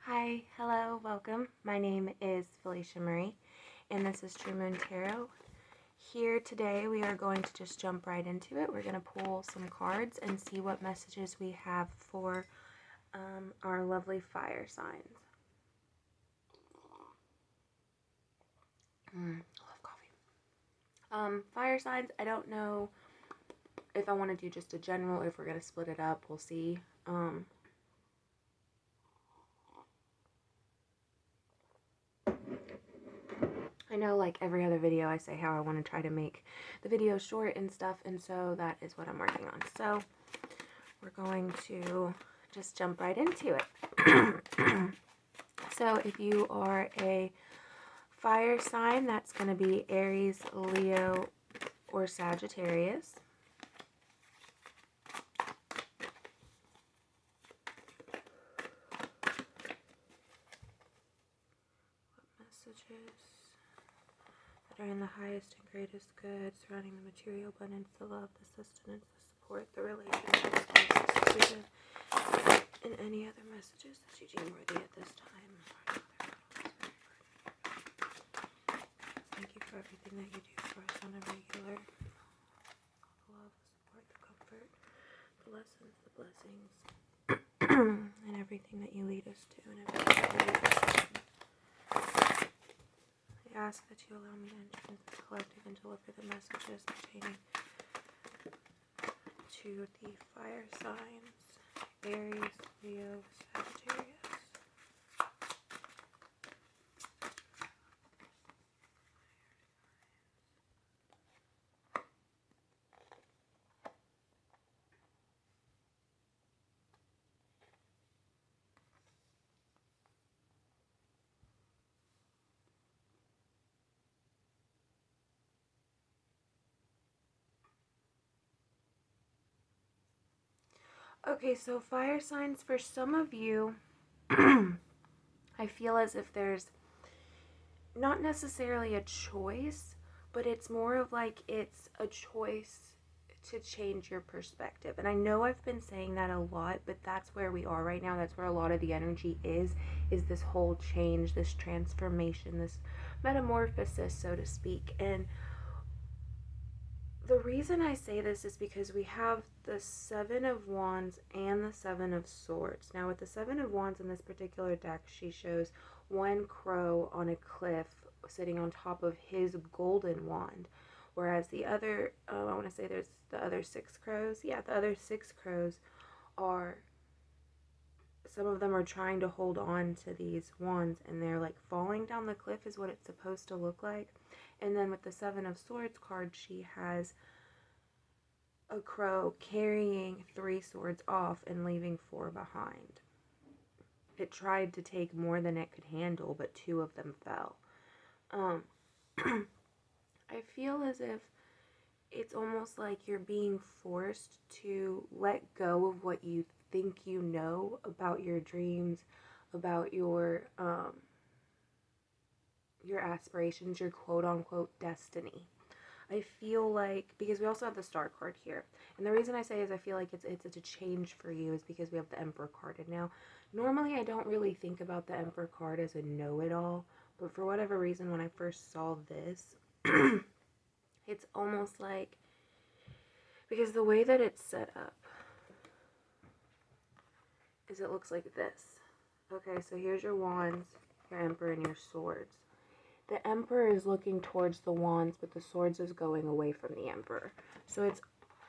Hi, hello, welcome. My name is FeleciaMarie, and this is True Moon Tarot. Here today we are going to just jump right into it. We're going to pull some cards and see what messages we have for our lovely fire signs. I love coffee. Fire signs, I don't know if I want to do just a general or if we're going to split it up. We'll see. I know, like every other video, I say how I want to try to make the video short and stuff, and so that is what I'm working on. So we're going to just jump right into it. So if you are a fire sign, that's going to be Aries, Leo, or Sagittarius. What messages that are in the highest and greatest good surrounding the material abundance, the love, the sustenance, the support, the relationships, the succession, and any other messages that you deem worthy at this time. Thank you for everything that you do for us on a regular. The love, the support, the comfort, the lessons, the blessings, and everything that you lead us to, and everything that you lead us to. I ask that you allow me to enter into the collective and deliver the messages pertaining to the fire signs, Aries, Leo, Sagittarius. Okay, so fire signs, for some of you, I feel as if there's not necessarily a choice, but it's more of like it's a choice to change your perspective. And I know I've been saying that a lot, but that's where we are right now. That's where a lot of the energy is this whole change, this transformation, this metamorphosis, so to speak. And the reason I say this is because we have the Seven of Wands and the Seven of Swords. Now, with the Seven of Wands in this particular deck, she shows one crow on a cliff sitting on top of his golden wand. Whereas the other, I want to say there's the other 6 crows. Yeah, the other 6 crows are, some of them are trying to hold on to these wands, and they're like falling down the cliff is what it's supposed to look like. And then with the Seven of Swords card, she has a crow carrying 3 swords off and leaving 4 behind. It tried to take more than it could handle, but 2 of them fell. I feel as if it's almost like you're being forced to let go of what you think you know about your dreams, about your aspirations, your quote-unquote destiny. I feel like, because we also have the Star card here, and the reason I say is I feel like it's a change for you is because we have the Emperor card. And now, normally I don't really think about the Emperor card as a know-it-all, but for whatever reason, when I first saw this, it's almost like, because the way that it's set up is it looks like this. Okay, so here's your wands, your Emperor, and your swords. The Emperor is looking towards the wands, but the swords is going away from the Emperor. So it's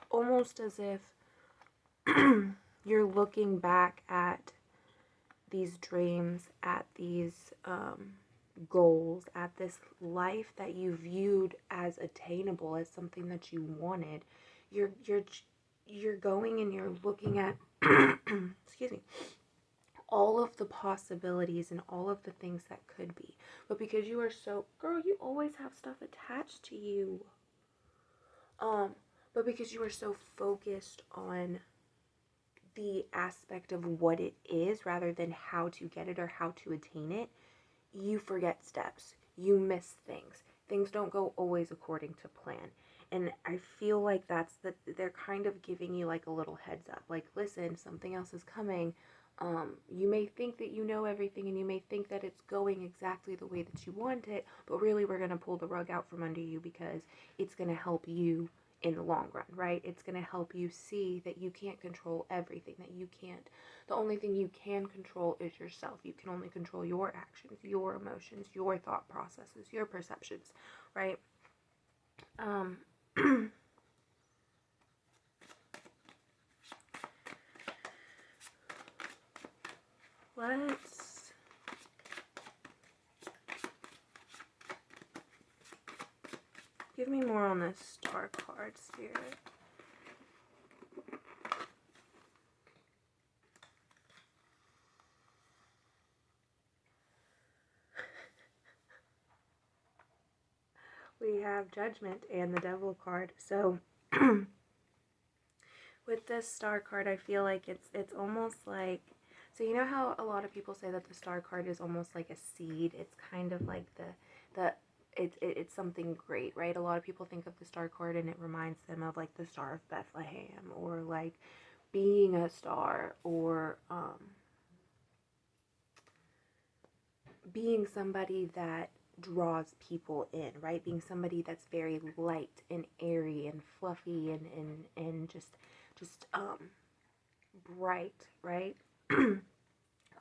almost as if you're looking back at these dreams, at these goals, at this life that you viewed as attainable, as something that you wanted. You're going and you're looking at excuse me, all of the possibilities and all of the things that could be. But because you are so, girl, you always have stuff attached to you. But because you are so focused on the aspect of what it is rather than how to get it or how to attain it, you forget steps. You miss things. Things don't go always according to plan. And I feel like they're kind of giving you like a little heads up. Like, listen, something else is coming. You may think that you know everything, and you may think that it's going exactly the way that you want it, but really we're going to pull the rug out from under you because it's going to help you in the long run, right? It's going to help you see that you can't control everything, that you can't. The only thing you can control is yourself. You can only control your actions, your emotions, your thought processes, your perceptions, right? Let's give me more on this star card, Spirit. We have Judgment and the Devil card. So with this star card, I feel like it's almost like, so you know how a lot of people say that the star card is almost like a seed. It's kind of like it's something great, right? A lot of people think of the star card and it reminds them of like the Star of Bethlehem, or like being a star, or being somebody that draws people in, right? Being somebody that's very light and airy and fluffy and just bright, right?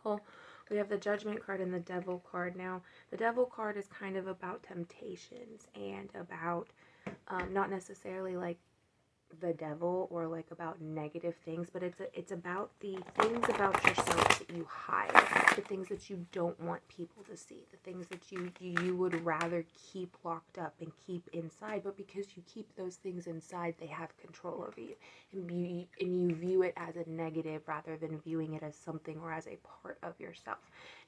Well, we have the Judgment card and the Devil card. Now, the Devil card is kind of about temptations and about not necessarily like the devil or like about negative things, but it's about the things about yourself that you hide, the things that you don't want people to see, the things that you would rather keep locked up and keep inside, but because you keep those things inside, they have control over you, and you view it as a negative rather than viewing it as something or as a part of yourself.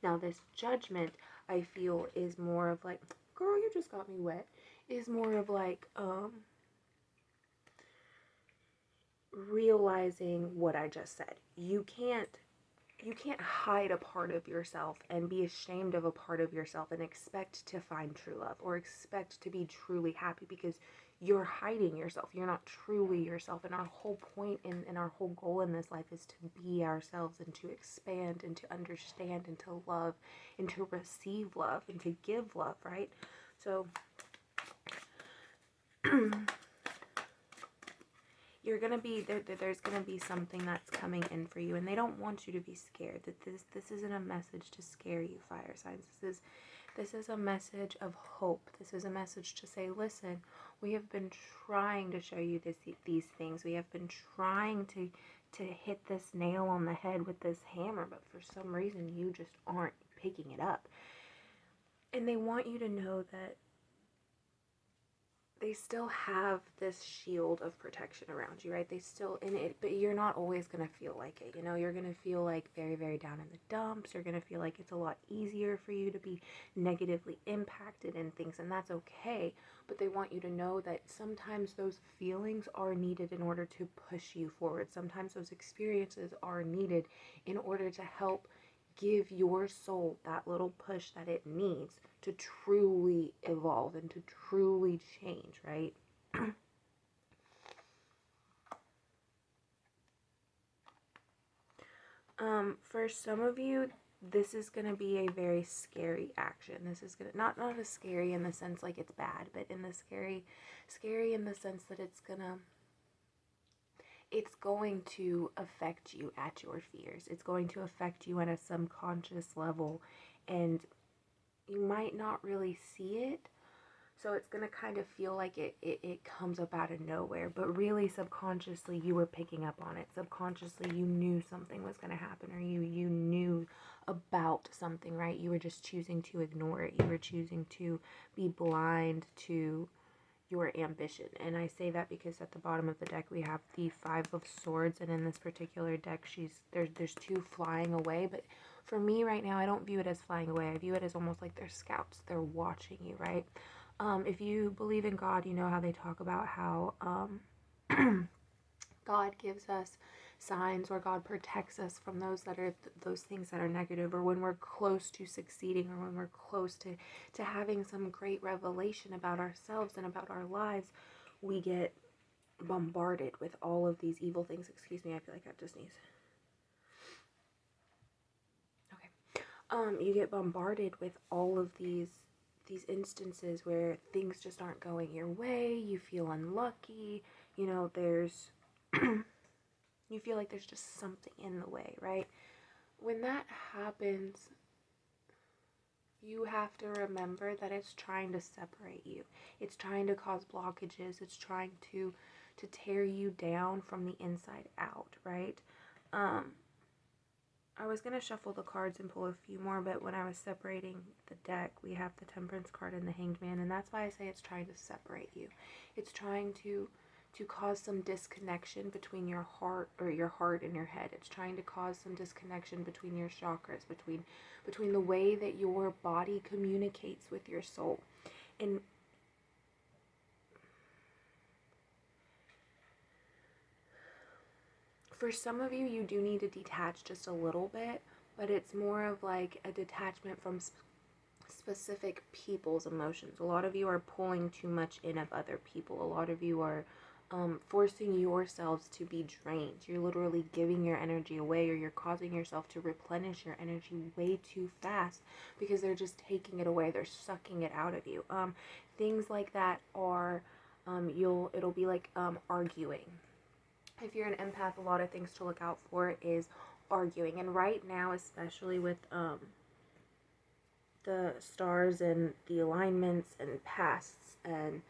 Now, this Judgment, I feel, is more of like, girl, you just got me wet, is more of like realizing what I just said. You can't hide a part of yourself and be ashamed of a part of yourself and expect to find true love or expect to be truly happy, because you're hiding yourself. You're not truly yourself. And our whole point and our whole goal in this life is to be ourselves and to expand and to understand and to love and to receive love and to give love, right? So you're gonna be there's gonna be something that's coming in for you, and they don't want you to be scared. That this isn't a message to scare you, fire signs. This is a message of hope. This is a message to say, listen, we have been trying to show you these things. We have been trying to hit this nail on the head with this hammer, but for some reason you just aren't picking it up. And they want you to know that they still have this shield of protection around you, right? They still in it, but you're not always going to feel like it. You know, you're going to feel like very, very down in the dumps. You're going to feel like it's a lot easier for you to be negatively impacted in things, and that's okay. But they want you to know that sometimes those feelings are needed in order to push you forward. Sometimes those experiences are needed in order to help give your soul that little push that it needs to truly evolve and to truly change, right? For some of you, this is going to be a very scary action. This is going to, not as scary in the sense like it's bad, but in the scary in the sense that it's going to affect you at your fears. It's going to affect you at a subconscious level, and you might not really see it. So it's going to kind of feel like it comes up out of nowhere, but really subconsciously you were picking up on it. Subconsciously you knew something was going to happen, or you knew about something, right? You were just choosing to ignore it. You were choosing to be blind to your ambition. And I say that because at the bottom of the deck we have the Five of Swords, and in this particular deck there's two flying away, but for me right now I don't view it as flying away. I view it as almost like they're scouts. They're watching you, right? If you believe in God, you know how they talk about how God gives us signs, or God protects us from those things that are negative, or when we're close to succeeding, or when we're close to having some great revelation about ourselves and about our lives, we get bombarded with all of these evil things. Excuse me, I feel like I have to sneeze. you get bombarded with all of these instances where things just aren't going your way. You feel unlucky. You know, there's you feel like there's just something in the way, right? When that happens, you have to remember that it's trying to separate you. It's trying to cause blockages. It's trying to tear you down from the inside out, right? I was going to shuffle the cards and pull a few more, but when I was separating the deck, we have the Temperance card and the Hanged Man, and that's why I say it's trying to separate you. It's trying to cause some disconnection between your heart and your head. It's trying to cause some disconnection between your chakras, between the way that your body communicates with your soul. And for some of you, you do need to detach just a little bit, but it's more of like a detachment from specific people's emotions. A lot of you are pulling too much in of other people. A lot of you are forcing yourselves to be drained. You're literally giving your energy away, or you're causing yourself to replenish your energy way too fast because they're just taking it away. They're sucking it out of you. Things like that are, it'll be like arguing. If you're an empath, a lot of things to look out for is arguing. And right now, especially with the stars and the alignments and pasts and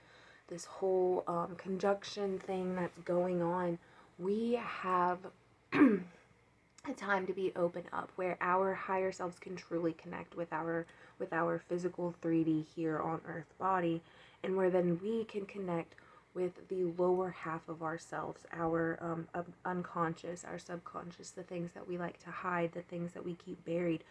this whole conjunction thing that's going on, we have a time to be open up where our higher selves can truly connect with our physical 3D here on Earth body, and where then we can connect with the lower half of ourselves, our unconscious, our subconscious, the things that we like to hide, the things that we keep buried.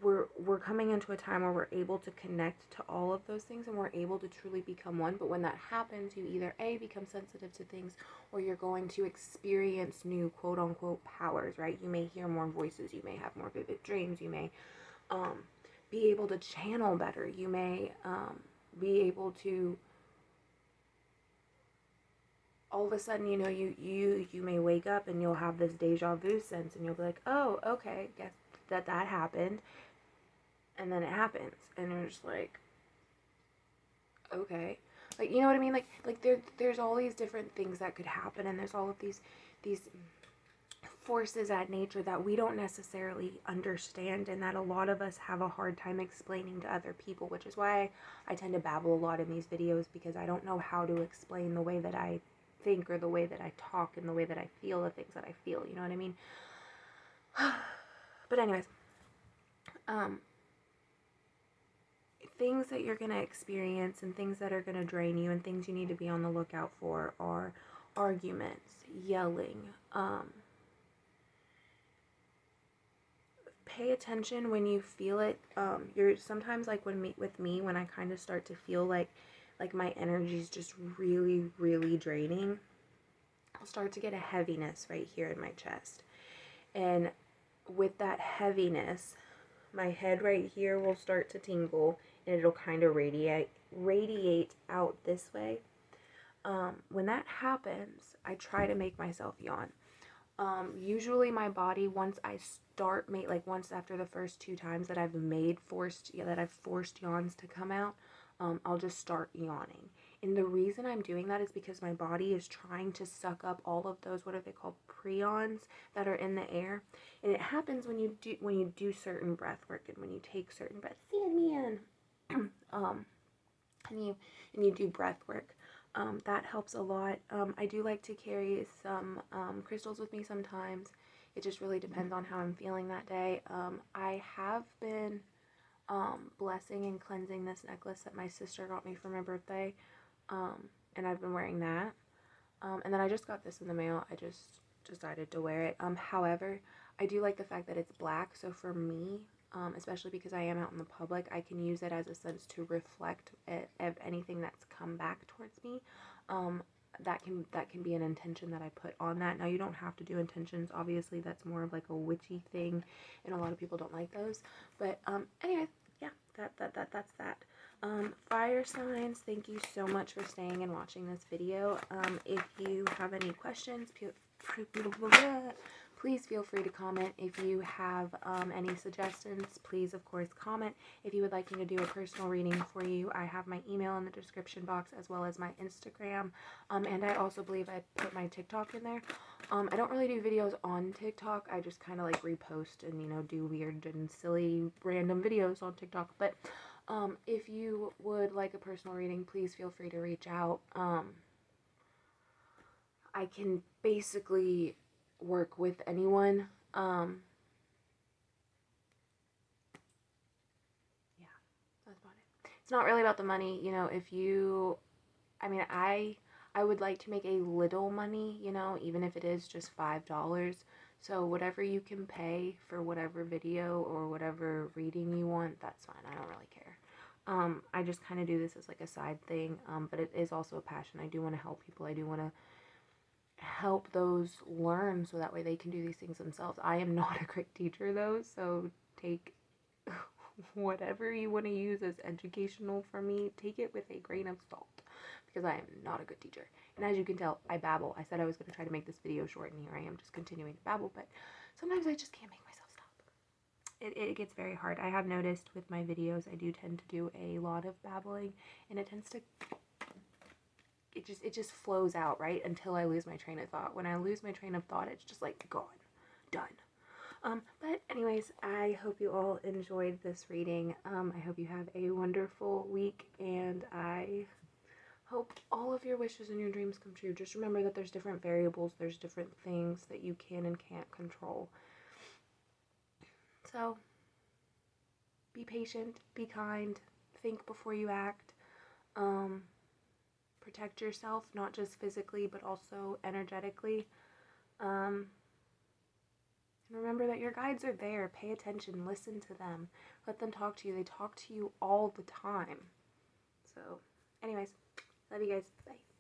We're coming into a time where we're able to connect to all of those things, and we're able to truly become one. But when that happens, you either A, become sensitive to things, or you're going to experience new quote-unquote powers, right? You may hear more voices, you may have more vivid dreams, you may be able to channel better, you may be able to, all of a sudden, you know, you may wake up and you'll have this deja vu sense, and you'll be like, oh, okay, guess that happened. And then it happens, and you're just like, okay, like, you know what I mean? Like there's all these different things that could happen, and there's all of these forces at nature that we don't necessarily understand, and that a lot of us have a hard time explaining to other people, which is why I tend to babble a lot in these videos, because I don't know how to explain the way that I think, or the way that I talk, and the way that I feel the things that I feel, you know what I mean? But anyways, things that you're going to experience and things that are going to drain you and things you need to be on the lookout for are arguments, yelling. Pay attention when you feel it. You're sometimes, like when I kind of start to feel like my energy is just really, really draining, I'll start to get a heaviness right here in my chest. And with that heaviness, my head right here will start to tingle, and it'll kind of radiate out this way. When that happens, I try to make myself yawn. Usually my body, once after the first 2 times that I've forced yawns to come out, I'll just start yawning. And the reason I'm doing that is because my body is trying to suck up all of those, what are they called, prions, that are in the air. And it happens when you do certain breath work, and when you take certain breaths, and you do breath work. That helps a lot. I do like to carry some crystals with me sometimes. It just really depends on how I'm feeling that day. I have been blessing and cleansing this necklace that my sister got me for my birthday, and I've been wearing that. And then I just got this in the mail. I just decided to wear it. However, I do like the fact that it's black, so for me, especially because I am out in the public, I can use it as a sense to reflect of anything that's come back towards me. That can be an intention that I put on that. Now, you don't have to do intentions. Obviously, that's more of like a witchy thing, and a lot of people don't like those. But anyway, yeah, that's that. Fire signs, thank you so much for staying and watching this video. If you have any questions, Please feel free to comment if you have any suggestions. Please, of course, comment. If you would like me to do a personal reading for you, I have my email in the description box as well as my Instagram. And I also believe I put my TikTok in there. I don't really do videos on TikTok. I just kind of like repost and, you know, do weird and silly random videos on TikTok. But if you would like a personal reading, please feel free to reach out. I can basically work with anyone. Yeah, that's about it. It's not really about the money, you know. If you, I mean, I would like to make a little money, you know, even if it is just $5. So whatever you can pay for whatever video or whatever reading you want, that's fine. I don't really care. I just kind of do this as like a side thing, but it is also a passion. I do want to help people. I do want to help those learn so that way they can do these things themselves. I am not a great teacher though, so take whatever you want to use as educational for me, take it with a grain of salt, because I am not a good teacher. And as you can tell, I babble. I said I was going to try to make this video short, and here I am just continuing to babble, but sometimes I just can't make myself stop. It gets very hard. I have noticed with my videos, I do tend to do a lot of babbling, and it tends to it just flows out, right, until I lose my train of thought. When I lose my train of thought, it's just like gone, done. But anyways, I hope you all enjoyed this reading. I hope you have a wonderful week, and I hope all of your wishes and your dreams come true. Just remember that there's different variables, there's different things that you can and can't control. So be patient, be kind, think before you act. Protect yourself, not just physically, but also energetically. And remember that your guides are there. Pay attention, listen to them, let them talk to you. They talk to you all the time. So, anyways, love you guys. Bye.